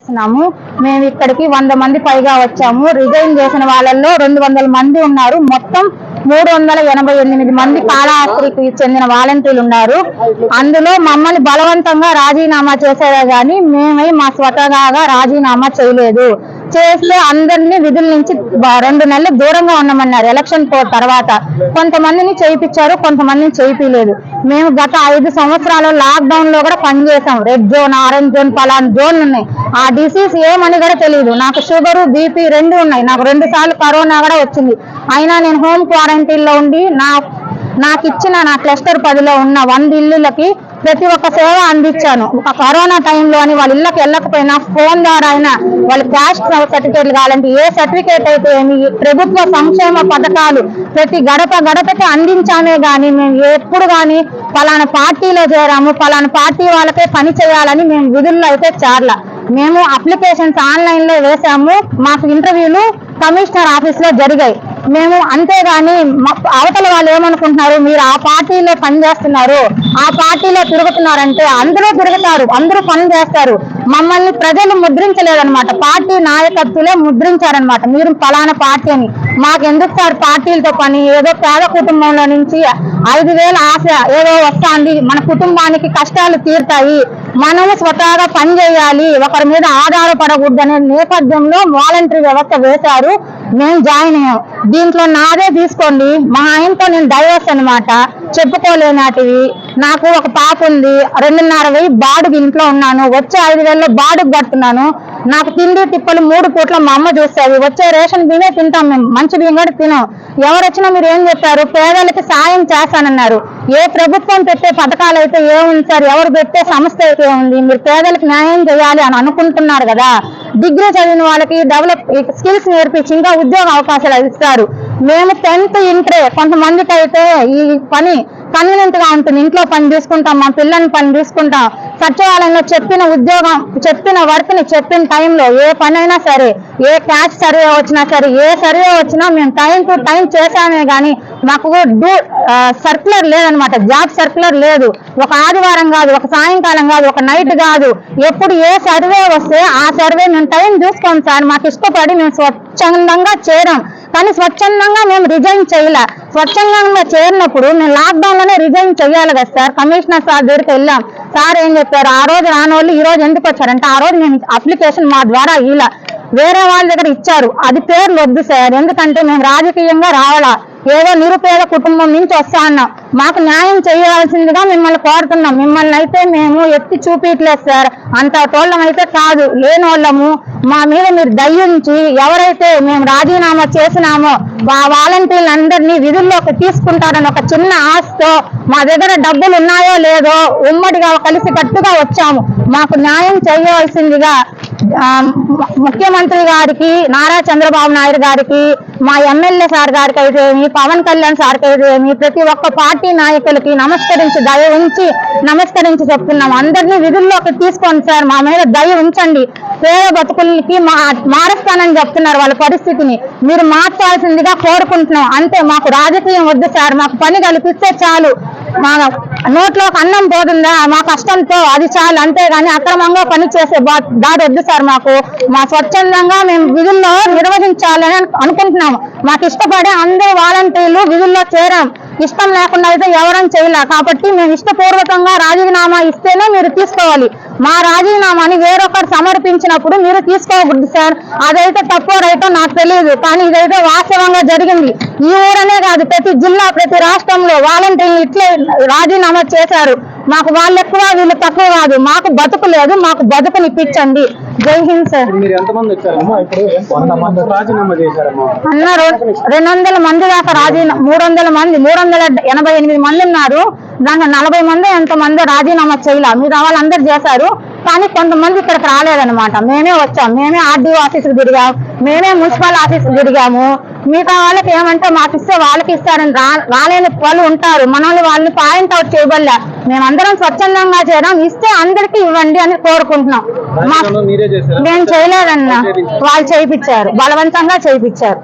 చేస్తున్నాము. మేము ఇక్కడికి 100 మంది పైగా వచ్చాము. రిజైన్ చేసిన వాళ్ళల్లో 200 మంది ఉన్నారు. మొత్తం 388 మంది కాళహస్తికి చెందిన వాలంటీర్లు ఉన్నారు. అందులో మమ్మల్ని బలవంతంగా రాజీనామా చేశారే గాని మేమై మా స్వతహాగా రాజీనామా చేయలేదు. చేస్తే అందరినీ విధుల నుంచి 2 నెలలు దూరంగా ఉన్నామన్నారు. ఎలక్షన్ తర్వాత కొంతమందిని చేయించారు, కొంతమందిని చేయించలేదు. మేము గత 5 సంవత్సరాలు లాక్డౌన్ లో కూడా పనిచేసాం. రెడ్ జోన్, ఆరెంజ్ జోన్, పలానా జోన్ ఉన్నాయి. ఆ డిసీజ్ ఏమని కూడా తెలియదు. నాకు షుగరు, బీపీ 2 ఉన్నాయి. నాకు 2 సార్లు కరోనా కూడా వచ్చింది. అయినా నేను హోమ్ క్వారంటైన్ లో ఉండి నాకు ఇచ్చిన నా క్లస్టర్ 10లో ఉన్న 100 ఇళ్లకి ప్రతి ఒక్క సేవ అందించాను. కరోనా టైంలో అని వాళ్ళ ఇళ్ళకి వెళ్ళకపోయినా ఫోన్ ద్వారా అయినా వాళ్ళ క్యాస్ట్ సర్టిఫికేట్లు కావాలంటే ఏ సర్టిఫికేట్ అయితే ప్రభుత్వ సంక్షేమ పథకాలు ప్రతి గడపకి అందించామే గాని మేము ఎప్పుడు గాని పలానా పార్టీలో చేరాము, పలానా పార్టీ వాళ్ళకే పని చేయాలని మేము విధుల్లో అయితే చార్ల. మేము అప్లికేషన్స్ ఆన్లైన్ లో వేసాము. మాకు ఇంటర్వ్యూలు కమిషనర్ ఆఫీస్ లో జరిగాయి. మేము అంతేగాని అవతల వాళ్ళు ఏమనుకుంటున్నారు, మీరు ఆ పార్టీలో పనిచేస్తున్నారు, ఆ పార్టీలో తిరుగుతున్నారంటే అందులో తిరుగుతారు, అందరూ పని చేస్తారు. మమ్మల్ని ప్రజలు ముద్రించలేదన్నమాట. పార్టీ నాయకత్వలే ముద్రించారనమాట. మీరు ఫలానా పార్టీ అని. మాకెందుకు సార్ పార్టీలతో పని? ఏదో పేద కుటుంబంలో నుంచి 5,000 ఆశ ఏదో వస్తుంది, మన కుటుంబానికి కష్టాలు తీరుతాయి, మనము స్వతహాగా పని చేయాలి, ఒకరి మీద ఆధారపడకూడదనే నేపథ్యంలో వాలంటరీ వ్యవస్థ వేశారు. మేము జాయిన్ అయ్యాం. దీంట్లో నాదే తీసుకోండి, మా ఆయనతో నేను డైవర్స్ అనమాట, చెప్పుకోలేనాటివి. నాకు ఒక పాప ఉంది, 2,500 బాడుగు ఇంట్లో ఉన్నాను. వచ్చే 5,000లో బాడుగు కడుతున్నాను. నాకు తిండి తిప్పలు 3 పూట్ల మా అమ్మ చూస్తుంది. వచ్చే రేషన్ బియ్యమే తింటాం మేము, మంచి బియ్యం కూడా తినాం. ఎవరు వచ్చినా మీరు ఏం చెప్పారు, పేదలకి సాయం చేస్తానన్నారు. ఏ ప్రభుత్వం పెట్టే పథకాలు అయితే ఏముంది సార్, ఎవరు పెట్టే సంస్థ అయితే ఉంది, మీరు పేదలకు న్యాయం చేయాలి అని అనుకుంటున్నారు కదా. డిగ్రీ చదివిన వాళ్ళకి డెవలప్ స్కిల్స్ నేర్పించి ఇంకా ఉద్యోగ అవకాశాలు ఇస్తారు. మేము 10th ఇంటరే. కొంతమందికి అయితే ఈ పని కన్వీనియంట్ గా ఉంటుంది, ఇంట్లో పని చూసుకుంటాం, మా పిల్లల్ని పని చూసుకుంటాం. సచివాలయంలో చెప్పిన ఉద్యోగం, చెప్పిన వర్క్ ని చెప్పిన టైంలో ఏ పని అయినా సరే, ఏ క్యాష్ సర్వే వచ్చినా సరే, ఏ సర్వే వచ్చినా మేము టైం టు టైం చేసామే గానీ మాకు సర్క్యులర్ లేదనమాట. జాబ్ సర్క్యులర్ లేదు. ఒక ఆదివారం కాదు, ఒక సాయంకాలం కాదు, ఒక నైట్ కాదు, ఎప్పుడు ఏ సర్వే వస్తే ఆ సర్వే మేము టైం చూసుకోం సార్. మాకు ఇష్టపడి మేము స్వచ్ఛందంగా చేరాం. కానీ స్వచ్ఛందంగా మేము రిజైన్ చేయలే. స్వచ్ఛందంగా చేరినప్పుడు మేము లాక్డౌన్ లోనే రిజైన్ చేయాలి కదా సార్. కమిషనర్ సార్ దగ్గరికి వెళ్ళాం. సార్ ఏం చెప్పారు, ఆ రోజు రానోళ్ళు ఈ రోజు ఎందుకు వచ్చారంటే, ఆ రోజు మేము అప్లికేషన్ మా ద్వారా ఇలా వేరే వాళ్ళ దగ్గర ఇచ్చారు. అది పేర్లు వద్దు సార్, ఎందుకంటే మేము రాజకీయంగా రావాలా, ఏదో నిరుపేద కుటుంబం నుంచి వస్తా అన్నాం. మాకు న్యాయం చేయాల్సిందిగా మిమ్మల్ని కోరుతున్నాం. మిమ్మల్ని అయితే మేము ఎత్తి చూపించలేదు సార్, అంత తోళ్ళం అయితే కాదు, లేనోళ్ళము. మా మీద మీరు దయ్యుంచి ఎవరైతే మేము రాజీనామా చేసినామో ఆ వాలంటీర్లందరినీ విధుల్లోకి తీసుకుంటారని ఒక చిన్న ఆశతో మా దగ్గర డబ్బులు ఉన్నాయో లేదో ఉమ్మడిగా కలిసి కట్టుగా వచ్చాము. మాకు న్యాయం చేయవలసిందిగా ముఖ్యమంత్రి గారికి, నారా చంద్రబాబు నాయుడు గారికి, మా ఎమ్మెల్యే సార్ గారికి అయితే ఏమి, పవన్ కళ్యాణ్ సార్కి అయితే ఏమి, ప్రతి ఒక్క పార్టీ నాయకులకి దయ ఉంచి నమస్కరించి చెప్తున్నాం. అందరినీ విధుల్లోకి తీసుకోండి సార్, మా మీద దయ ఉంచండి. పేద బతుకులకి మారుస్తానని చెప్తున్నారు. వాళ్ళ పరిస్థితిని మీరు మార్చాల్సిందిగా కోరుకుంటున్నాం. అంతే, మాకు రాజకీయం వద్దు సార్, మాకు పని కల్పిస్తే చాలు. మా నోట్లోకి అన్నం పోతుందా మా కష్టంతో, అది చాలు. అంతేగాని అక్రమంగా పని చేసే దారి వద్దు సార్. మాకు మా స్వచ్ఛందంగా మేము విధుల్లో నిర్వహించాలని అనుకుంటున్నాము. మాకు ఇష్టపడే అందరూ వాలంటీర్లు విధుల్లో చేరాం. ఇష్టం లేకుండా అయితే ఎవరైనా చేయలే. కాబట్టి మేము ఇష్టపూర్వకంగా రాజీనామా ఇస్తేనే మీరు తీసుకోవాలి. మా రాజీనామాని వేరొకరు సమర్పించినప్పుడు మీరు తీసుకోకూడదు సార్. అదైతే తప్పో రైటో నాకు తెలియదు, కానీ ఇదైతే వాస్తవంగా జరిగింది. ఈ ఊరనే కాదు, ప్రతి జిల్లా, ప్రతి రాష్ట్రంలో వాలంటీర్లు ఇట్లే రాజీనామా చేశారు. మాకు వాళ్ళు ఎక్కువ వీళ్ళు తక్కువ కాదు. మాకు బతుకు లేదు, మాకు బతుకునిప్పించండి. జై హింద్ సార్. అన్న 200 మంది దాకా రాజీనామా, 300 మంది, 388 మంది ఉన్నారు. దాంట్లో 40 మంది ఎంతమంది రాజీనామా చేయలే. మీరు వాళ్ళందరూ చేశారు, కానీ కొంతమంది ఇక్కడికి రాలేదన్నమాట. మేమే వచ్చాం, మేమే ఆర్డీఓ ఆఫీస్కి తిరిగాము, మేమే మున్సిపల్ ఆఫీస్కి తిరిగాము. మిగతా వాళ్ళకి ఏమంటే మాకు ఇస్తే వాళ్ళకి ఇస్తారని రాలేని వాళ్ళు ఉంటారు. మనల్ని వాళ్ళని పాయింట్ అవుట్ చేయబడలే. మేమందరం స్వచ్ఛందంగా చేయడం, ఇస్తే అందరికీ ఇవ్వండి అని కోరుకుంటున్నాం. మేము చేయలేదన్నా, వాళ్ళు చేయించారు, బలవంతంగా చేయించారు.